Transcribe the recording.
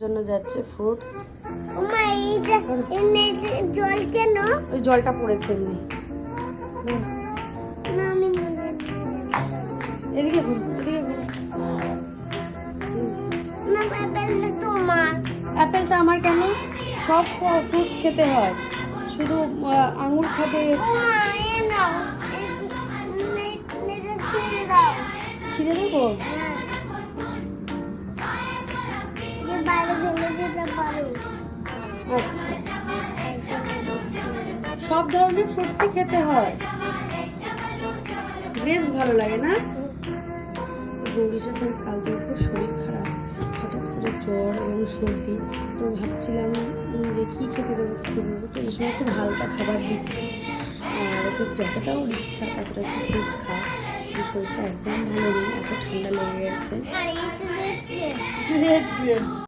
জন্য যাচ্ছে ফ্রুটস। জল কেন? ওই জলটা পড়েছে এমনি। এদিকে ঘুর, এদিকে ঘুর। অ্যাপেলটা আমার কেন? সব ফ্রুটস খেতে হয়, শুধু আঙুর খাবে। ছিঁড়ে দেবো? আচ্ছা, সব ধরনের ফ্রুটসই খেতে হয়। গ্রেপস ভালো লাগে না? গৌরীশের ফ্রেন্ডস কালকে খুব শরীর খারাপ, হঠাৎ করে জ্বর এবং সর্দি। তো ভাবছিলাম যে কী খেতে দেবো তো এই সময় খুব হালকা খাবার দিচ্ছি, আর ওকে যতটা ওর ইচ্ছা ততটা একটু ফ্রুটস খাওয়া। শরীরটা একদম ভালো নেই, এত ঠান্ডা লেগে গেছে। Red grapes.